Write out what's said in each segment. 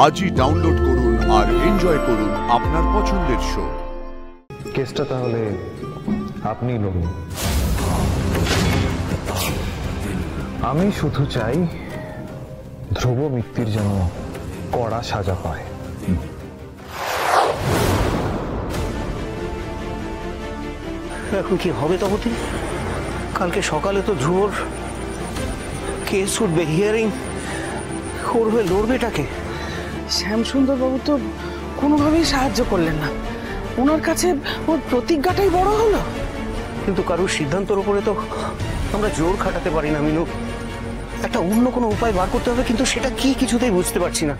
আজই ডাউনলোড করুন আর এনজয় করুন আপনার পছন্দের শো। কেসটা তাহলে আপনি লড়ুন। আমি শুধু চাই ধ্রুব মিত্তির যেন কড়া সাজা পায়। এখন কি হবে তপতি? কালকে সকালে তো ধ্রুবর কেস উঠবে, হিয়ারিং করবে, লড়বেটাকে। শ্যামসুন্দর বাবু তো কোনোভাবেই সাহায্য করলেন না। ওনার কাছে ওর প্রতিজ্ঞাটাই বড় হলো। কিন্তু কারোর সিদ্ধান্তের উপরে তো আমরা জোর খাটাতে পারি না মিনু। একটা অন্য কোনো উপায় বার করতে হবে, কিন্তু সেটা কি কিছুতেই বুঝতে পারছি না।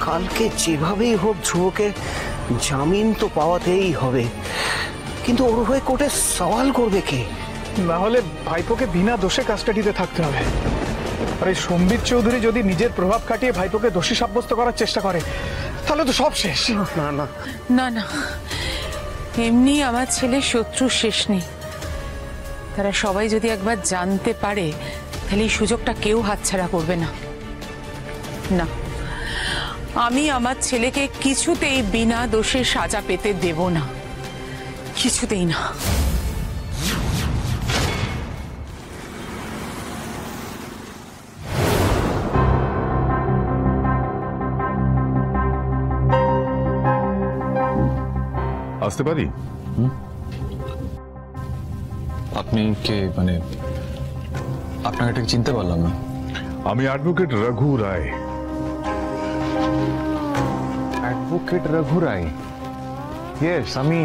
কালকে যেভাবেই হোক ধ্রুবকে জামিন তো পাওয়াতেই হবে, কিন্তু ওর হয়ে কোর্টে সওয়াল করবে কে? না হলে ভাইপোকে বিনা দোষে কাস্টাডিতে থাকতে হবে। আর এই সম্বিত চৌধুরী যদি নিজের প্রভাব খাটিয়ে ভাইপোকে দোষী সাব্যস্ত করার চেষ্টা করে তাহলে তো সব শেষ। না না না না, এমনি আমার ছেলের শত্রু শেষ নেই। তারা সবাই যদি একবার জানতে পারে তাহলে এই সুযোগটা কেউ হাতছাড়া করবে না। না, আমি আমার ছেলেকে কিছুতেই বিনা দোষে সাজা পেতে দেব না, কিছুতেই না। আসতে পারি? আপনি কে? মানে আপনাকে ঠিক চিনতে পারলাম না। আমি advocate Raghu Roy. Advocate Raghu Roy? Yes, আমি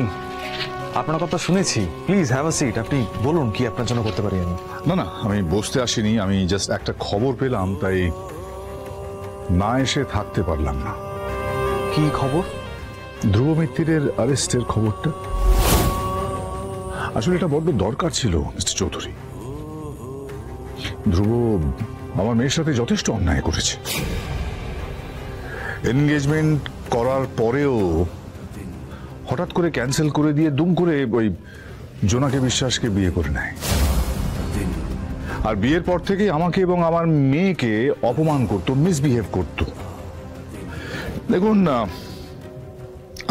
আপনার কথা শুনেছি। Please have a seat. আপনি বলুন কি আপনার জন্য করতে পারি আমি। না না, আমি বসতে আসিনি, আমি জাস্ট একটা খবর পেলাম, তাই না এসে থাকতে পারলাম না। কি খবর? ধ্রুব মিত্তিরের অ্যারেস্টের খবরটা। আসলে এটা বড্ড দরকার ছিল মিস্টার চৌধুরী। ধ্রুব আমার মেয়ের সাথে যথেষ্ট অন্যায় করেছে। এনগেজমেন্ট করার পরেও হঠাৎ করে ক্যান্সেল করে দিয়ে দুম করে ওই জোনাকে বিশ্বাসকে বিয়ে করে নেয়। আর বিয়ের পর থেকেই আমাকে এবং আমার মেয়েকে অপমান করত, মিসবিহেভ করত। দেখুন,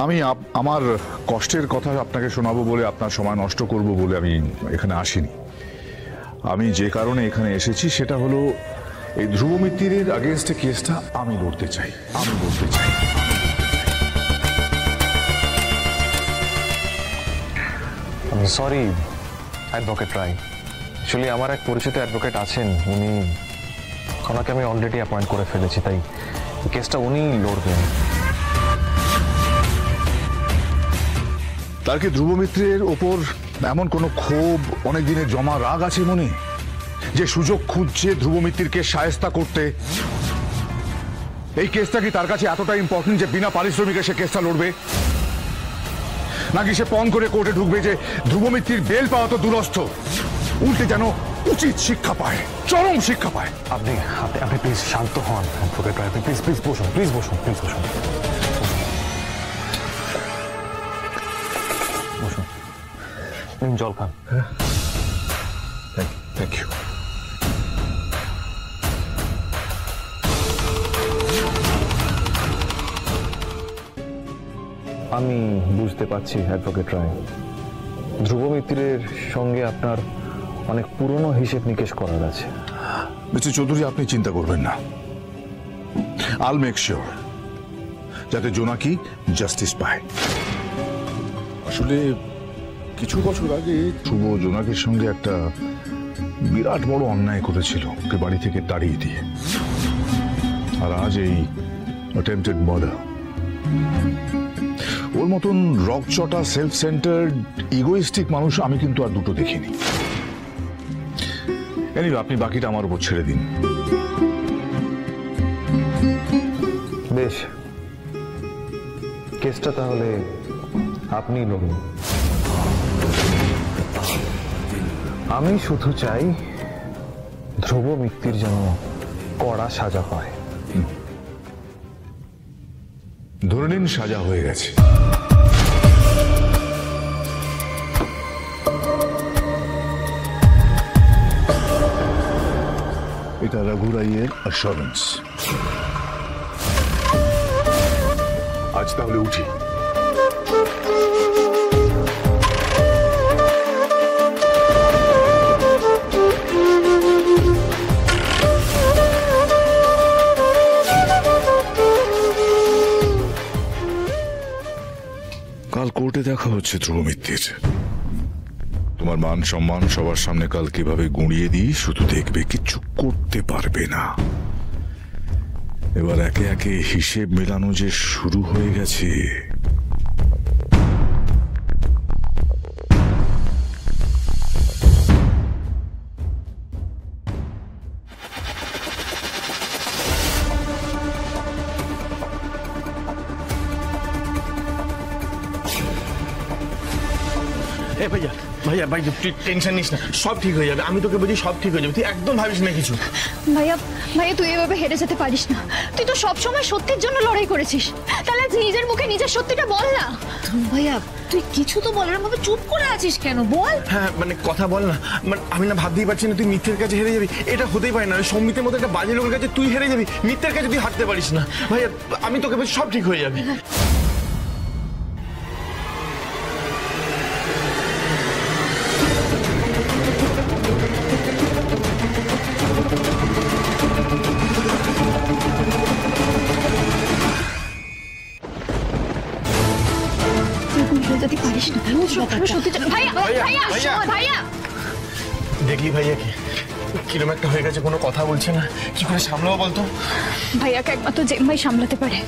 আমি আমার কষ্টের কথা আপনাকে শোনাবো বলে, আপনার সময় নষ্ট করব বলে আমি এখানে আসিনি। আমি যে কারণে এখানে এসেছি সেটা হলো এই ধ্রুব মিত্তিরের আগেনস্টে কেসটা আমি লড়তে চাই। সরি অ্যাডভোকেট রায়। অ্যাকচুয়ালি আমার এক পরিচিত অ্যাডভোকেট আছেন, ওনাকে আমি অলরেডি অ্যাপয়েন্ট করে ফেলেছি, তাই কেসটা উনি লড়বেন। তার কি ধ্রুব মিত্রের ওপর এমন কোনো ক্ষোভ, অনেক দিনের জমা রাগ আছে মনে, যে সুযোগ খুঁজছে ধ্রুব মিত্তিরকে শায়েস্তা করতে? এই কেসটা কি তার কাছে এতটা ইম্পর্টেন্ট যে বিনা পারিশ্রমিকে সে কেসটা লড়বে? নাকি সে পণ করে কোর্টে ঢুকবে যে ধ্রুব মিত্তির বেল পাওয়া তো দুরস্থ, উল্টে যেন উচিত শিক্ষা পায়, চরম শিক্ষা পায়? আপনি আপনি প্লিজ শান্ত হন অ্যাডভোকেট রায়। প্লিজ প্লিজ বসুন, প্লিজ বসুন, প্লিজ বসুন, বসুন। নিন জল খান। Thank you. আমি বুঝতে পারছি অ্যাডভোকেট রায়, ধ্রুব মিত্তিরের সঙ্গে আপনার অনেক পুরনো হিসেব নিকেশ করার আছে। মিস্টার চৌধুরী, আপনি চিন্তা করবেন না। আল মেক শিওর যাতে জোনাকি জাস্টিস পায়। আসলে কিছু বছর আগে ধ্রুব জোনাকির সঙ্গে একটা বিরাট বড় অন্যায় করেছিল, ওকে বাড়ি থেকে তাড়িয়ে দিয়ে। আর আজ এই অ্যাটেম্পটেড মার্ডার। ওর মতন রকচটা, সেলফ সেন্টার্ড, ইগোইস্টিক মানুষ আমি কিন্তু আর দুটো দেখিনি। এনিওয়ে, আপনি বাকিটা আমার উপর ছেড়ে দিন। বেশ, কেসটা তাহলে আপনি লড়ুন। আমি শুধু চাই ধ্রুব মিত্তির যেন কড়া সাজা পায়। ধরে নিন সাজা হয়ে গেছে। এটা রঘু রাইয়ের অ্যাসুরেন্স। আজ তাহলে উঠি। কাল কোর্টে দেখা হচ্ছে ধ্রুব মিত্তির। তোমার মান সম্মান সবার সামনে কাল কিভাবে গুঁড়িয়ে দিই শুধু দেখবে, কিচ্ছু করতে পারবে না। এবার একে একে হিসেব মেলানো যে শুরু হয়ে গেছে। এ ভাইয়া ভাইয়া ভাই তুই টেনশন নিস না, সব ঠিক হয়ে যাবে। আমি তোকে বলছি সব ঠিক হয়ে যাবে, তুই একদম ভাবিস না কিছু। ভাইয়া ভাইয়া তুই এভাবে হেরে যেতে পারিস না। তুই তো সব সময় সত্যির জন্য লড়াই করেছিস, তাহলে আজ নিজের মুখে নিজের সত্যিটা বল না। ভাইয়া তুই কিছু তো বল, এরকম ভাবে চুপ করে আছিস কেন, বল। হ্যাঁ মানে কথা বল না, মানে আমি না ভাবতেই পারছি না তুই মিথ্যের কাছে হেরে যাবি। এটা হতেই পারে না, ওই সম্মিতের মতো একটা বাজে লোকের কাছে তুই হেরে যাবি, মিথ্যের কাছে তুই হারতে পারিস না। ভাইয়া আমি তোকে বলছি সব ঠিক হয়ে যাবে। যদি পারিস না ভাইয়া ভাইয়া ভাইয়া। ভাইয়া দেখলি ভাইয়াকে কিরম একটা হয়ে গেছে, কোনো কথা বলছে না, কি করে সামলাবো বলতো? ভাইয়াকে একমাত্র জেম্মাই সামলাতে পারে,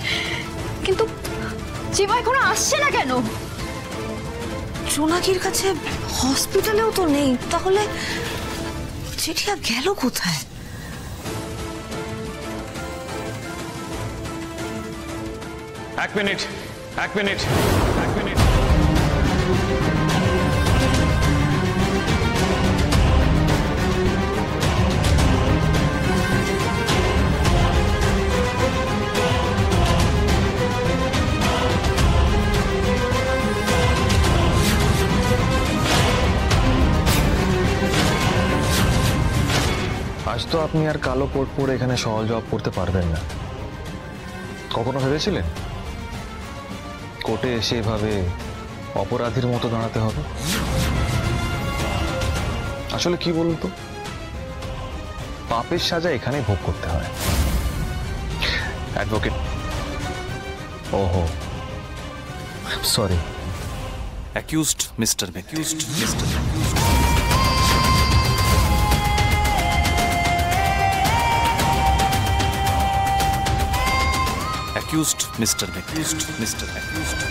কিন্তু জেম্মা এখনো আসছে না কেন? জোনাকির কাছে হসপিটালেও তো নেই, তাহলে চিঠিয়া গেল কোথায়? এক মিনিট। আজ তো আপনি আর কালো কোট পরে এখানে সওয়াল জবাব করতে পারবেন না। কখনো ভেবেছিলেন কোর্টে এসে এভাবে অপরাধীর মতো দাঁড়াতে হবে? আসলে কি বলুন তো, পাপের সাজা এখানেই ভোগ করতে হয়। অ্যাডভোকেট, ওহো sorry, Accused Mr. Accused Mr. Accused Mr. Accused Mr. Accused